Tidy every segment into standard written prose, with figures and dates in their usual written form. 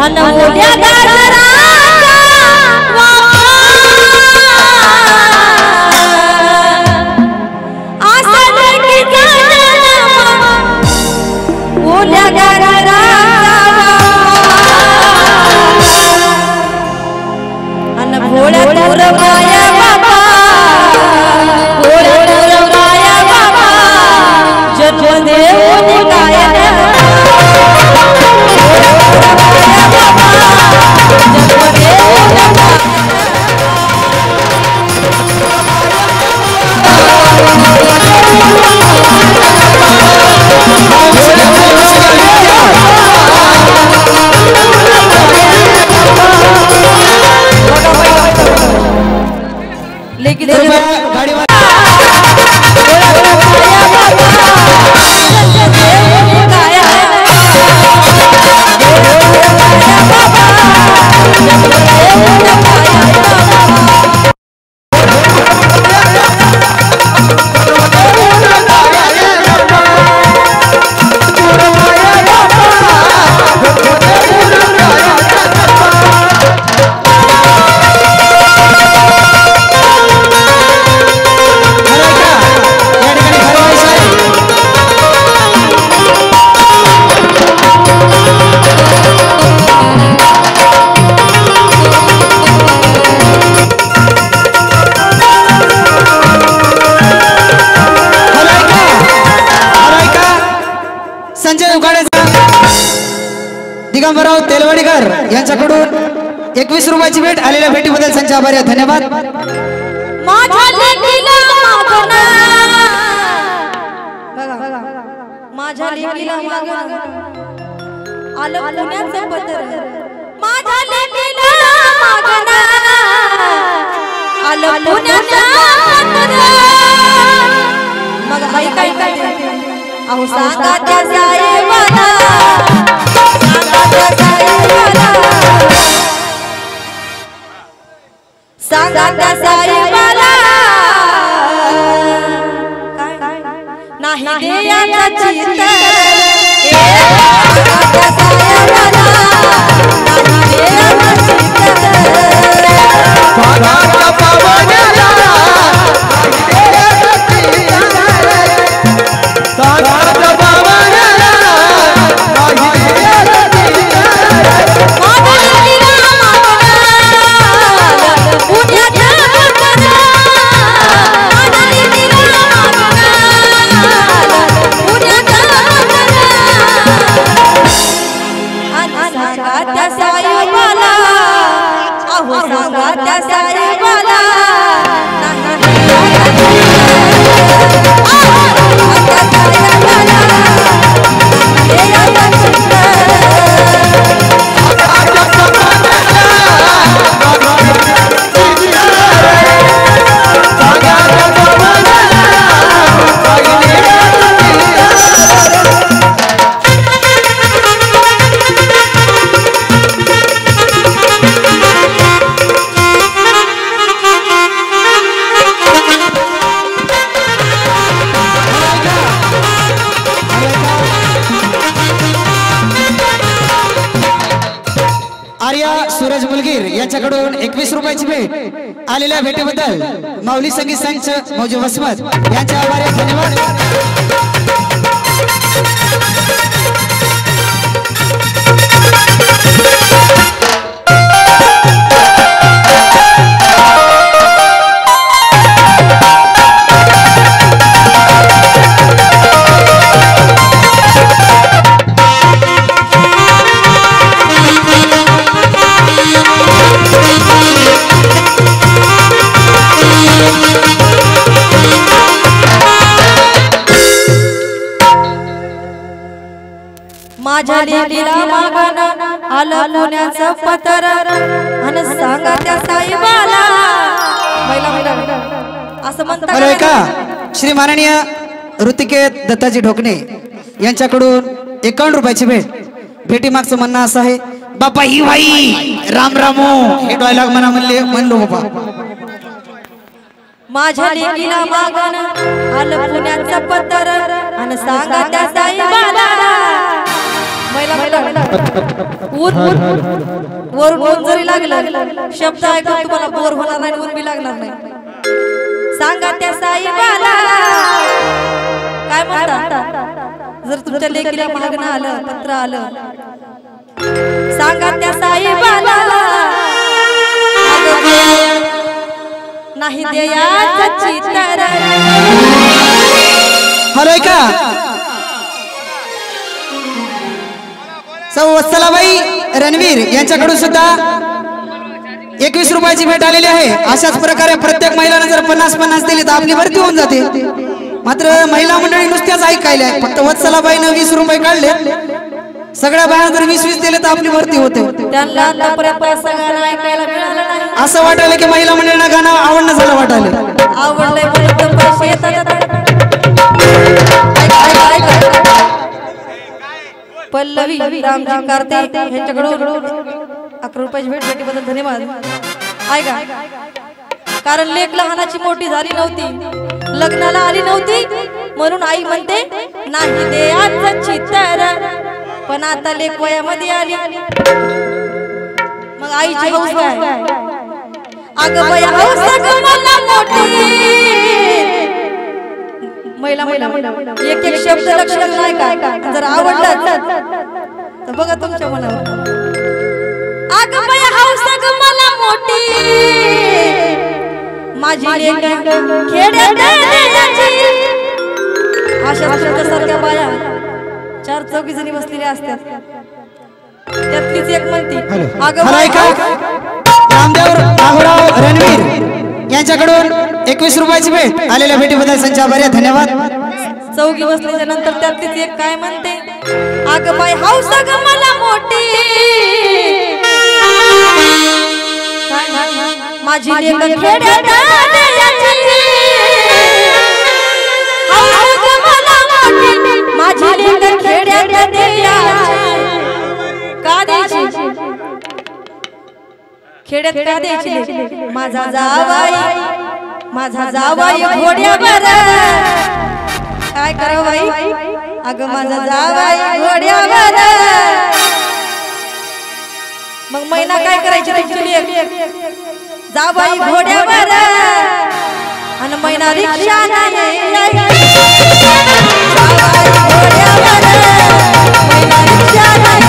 अन ओल्या गाजराचा आसन की जन्म ओल्या गाजराचा अन भोळ्या दूर माया बाबा भोळ्या दूर माया बाबा जन्म देऊन गायन लेकिन गाड़ी दिगंबरराव तेलवडीकर यांच्याकडून 21 रुपयाची भेट आलेल्या भेटीबद्दल संच आभारी आहे धन्यवाद। माझ्या लेकीला मागना बघा माझ्या लेकीला मागना आलं पुण्याचं पत्र माझ्या लेकीला मागना आलं पुण्याचं पत्र मग हाय काय अहो सांगा त्या साहेबाला सांगा त्या साहेबाला नाही देयाचा चित्त सांगा त्या साहेबाला नाही देयाचा चित्त सांगा पावण्याला नाही देयाचा चित्त सांगा पावण्याला नाही देयाचा सूरज मुलगीर यांच्याकडून 21 रुपयाची भेट आलेल्या भेटीबद्दल माऊली संगीत संच मौजे वसमत यांच्या आभारी धन्यवाद। माझ्या लेकीला मागना आलं पुण्याचं पत्र आणि सांगा त्या साहेबाला असं म्हणता का श्री माननीय ऋतिकेत दत्ताजी ढोकणे यांच्याकडून 51 रुपयाची भेटी मागचं म्हणणं असं आहे बापा ही भाई राम रामो हे डायलॉग म्हणलो बाबा माझ्या लेकीला मागना आलं पुण्याचं पत्र आणि सांगा त्या साहेबाला वरून जरी लागलं शब्द ऐकून तुम्हाला बोर होणार नाही, ऊन बी लागणार नाही. सांगा त्या साईबाला काय म्हणतात जर तुमच्या लेकीला मागणं आलं, पत्र आलं, सांगा त्या साईबाला नाही द्यायचं चित्तर. हॅलो का सौ वत्सलाबाई रणवीर यांच्याकडून सुद्धा 21 रुपयाची भेट आलेली आहे. अशाच प्रकारे प्रत्येक महिलांना जर 50-50 दिली तर आपली भरती होऊन जाते. मात्र महिला मंडळी नुसत्याच ऐकायला, फक्त वत्सलाबाईनं 20 रुपये काढले, सगळ्या बाया जर 20-20 दिले तर आपली भरती होते. असं वाटायला की महिला मंडळींना गाणं आवडणं झालं वाटायला. पल्लवी रामजी कारते यांच्याकडून 11 रुपयाची भेट भेटीबद्दल धन्यवाद. ऐका, कारण लेक लहानाची मोठी झाली नव्हती, लग्नाला आली नव्हती, म्हणून आई म्हणते नाही द्यायचं चित्तर. पण आता लेक वयामध्ये आली, मग आईची हौस काय? अगं वया हौस मला मोठी. महिला एक एक शब्द लक्षात नाही का? जर आवडला तर बघा तुमच्या मनावर. अगं वया हौस मला मोठी, माझी लेक खेड्यात अशा तुमच्यासारख्या बाया 4-4 जणी बसलेल्या असतात. त्यातलीच एक म्हणती रामदेव राघवराव रणवीर यांच्याकडून 21 रुपयाची भेट आलेल्या भेटीबद्दल संच आभारी, धन्यवाद. 4 बसल्याच्या नंतर त्यातलीच एक काय म्हणते, अगं बाई हौस ग मला मोठी, माझी लेक खेड्यात हौस ग मला मोठी, माझी लेक खेड्यात का द्यायची? खेड्यात का द्यायची? माझा जावाई घोड्यावर काय करावं बाई? अगं माझा जावाई घोड्यावर. मग महिना काय करायची तुमची लेक? जावाई घोड्यावर आणि महिना रिक्षा नाही. जावाई घोड्यावर महिना रिक्षा नाही.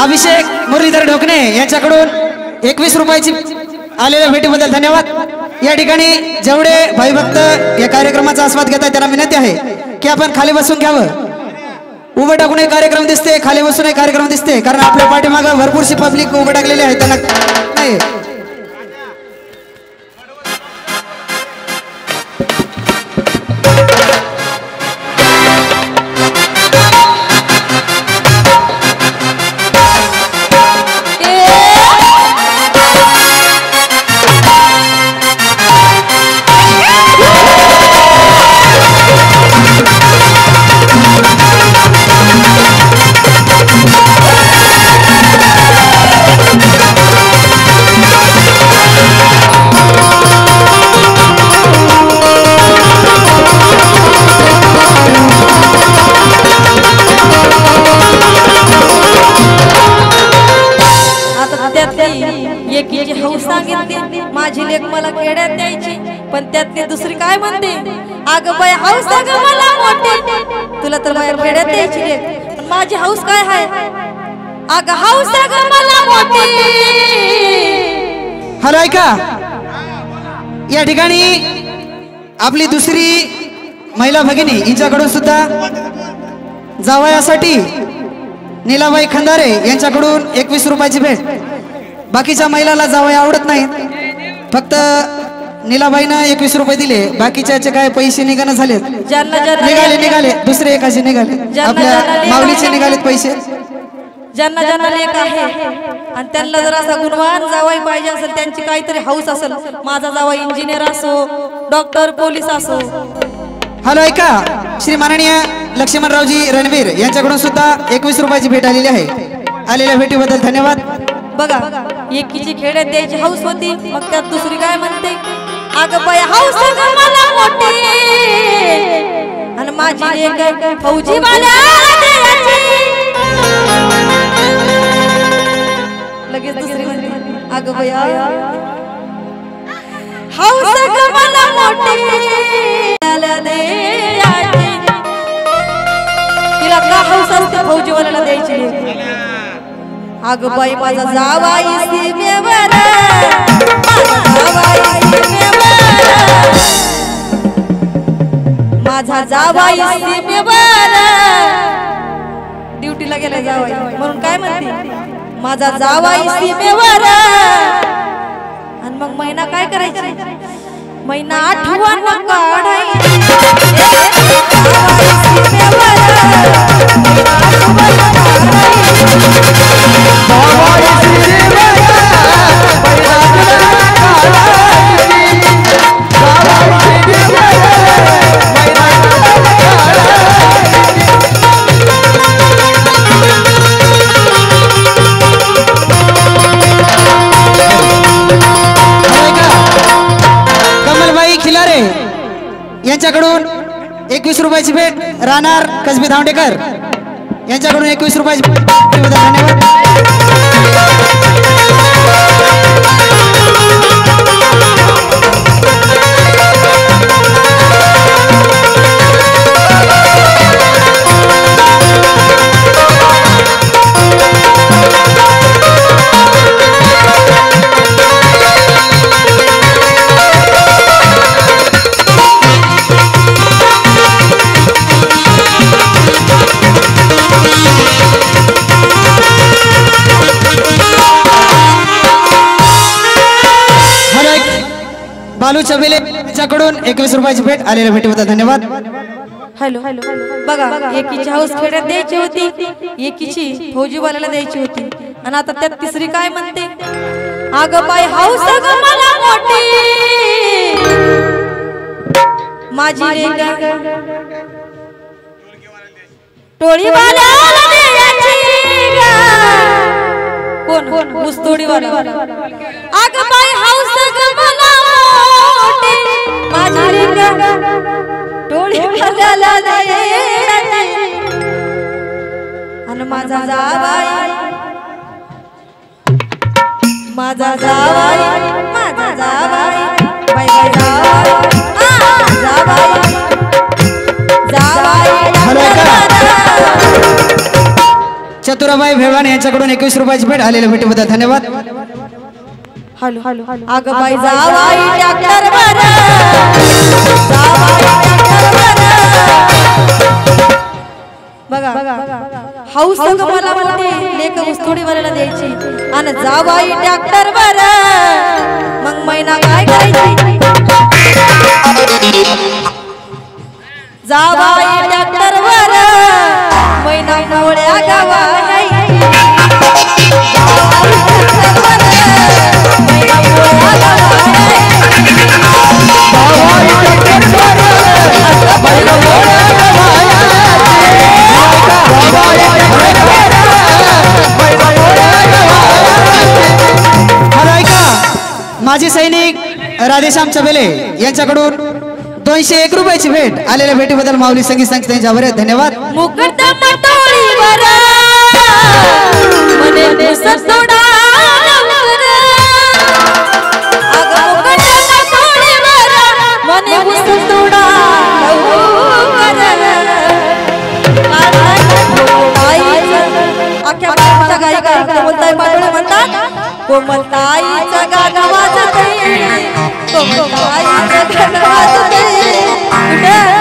अभिषेक मुरलीधर ढोकणे यांच्याकडून 21 रुपयाची आलेल्या भेटीबद्दल धन्यवाद. या ठिकाणी जेवढे भाईभक्त या कार्यक्रमाचा आस्वाद घेतात त्यांना विनंती आहे की आपण खाली बसून घ्यावं. उभं टाकून कार्यक्रम दिसते, खाली बसून कार्यक्रम दिसते, कारण आपल्या पाठीमागं भरपूरशी पब्लिक उभं टाकलेली आहे. त्यांना नाही माझी लेक मला खेड्यात द्यायची, पण त्यातली दुसरी काय म्हणते, अगं बाई हौस ग मला मोठी, तुला तर बाहेर खेड्यात द्यायची लेक, पण माझी हौस काय आहे? अगं हौस ग मला मोठी. हॅलो ऐका, या ठिकाणी आपली दुसरी महिला भगिनी हिच्याकडून सुद्धा जावयासाठी नीलाबाई खंदारे यांच्याकडून 21 रुपयाची भेट. बाकीच्या महिलाला जावया आवडत नाही, फक्त नीलाबाईनं 21 रुपये दिले, बाकीच्याचे काय पैसे निघणं झाले, निघाले दुसरे एकाचे निघाले, आपल्या माऊलीचे निघालेत पैसे. ज्यांना ज्यांना लेख आहे आणि त्यांना जर असा गुणवान जावाई पाहिजे असेल, त्यांची काहीतरी हौस असेल, माझा जावाई इंजिनियर असो, डॉक्टर, पोलीस असो. हॅलो ऐका, श्री माननीय लक्ष्मणरावजी रणवीर यांच्याकडून सुद्धा 21 रुपयाची भेट आलेली आहे. आलेल्या भेटीबद्दल धन्यवाद. बघा, एकीची खेड्यात द्यायची हौस होती, मग त्यात दुसरी काय म्हणते, अग बाई हौस ग मला मोठी आणि माझी एक फौजी वाल्या लगेच दुसरी म्हणते अग बाई हौस ग मला मोठी तिला का हौस असते फौजी वाल्याला द्यायची अग बाई माझा जावाई सीमेवर माझा जावाई सीमेवर ड्युटीला गेला जावाई म्हणून काय म्हणते माझा जावाई सीमेवर आणि मग महिना काय करायची महिना आठवण काढायची यांच्याकडून 21 रुपयाची भेट राहणार कसबी धावडेकर यांच्याकडून 21 रुपयाची धन्यवाद बालू चबेले यांच्याकडून 21 रुपयाची भेट आलेल्या भेटीबद्दल धन्यवाद हॅलो बघा एकीची हाऊस खेड्यात द्यायची होती एकीची फौजीवाल्याला द्यायची होती आणि आता त्यात तिसरी काय म्हणते अगं बाई हाऊस ग मला मोठी माझी टोळीवाल्याला द्यायची कोण ऊसतोडीवाला अगं बाई हाऊस ग मला माझी टोळीवाल्याला द्यायची आणि माझा जावाई बाई बाई चतुराबाई भेवान यांच्याकडून 21 रुपयाची भेट आलेल्या भेटीबद्दल धन्यवाद हॅलो अगं बाई जावाई ट्रॅक्टरवर बघा हाऊस ग मला मोठी लेक ऊसतोडीवाल्याला द्यायची आणि जावाई ट्रॅक्टरवर मग महिना काय करायची जावाई ट्रॅक्टरवर महिना मोळ्या गावायची माजी सैनिक राधेश्याम चबेले यांच्याकडून 201 रुपयाची भेट आलेल्या भेटीबद्दल माऊली संगीत संस्थेच्या आभार धन्यवाद मुकदमा टोळीवर मने मुसत सोडा अगं मुकदमा टोळीवर मने मुसत सोडा आख्या गावाचा गायिका कोमलताई पाटोळे म्हणतात कोमलताईचा गागा वाजते कोमलताईचा गागा वाजते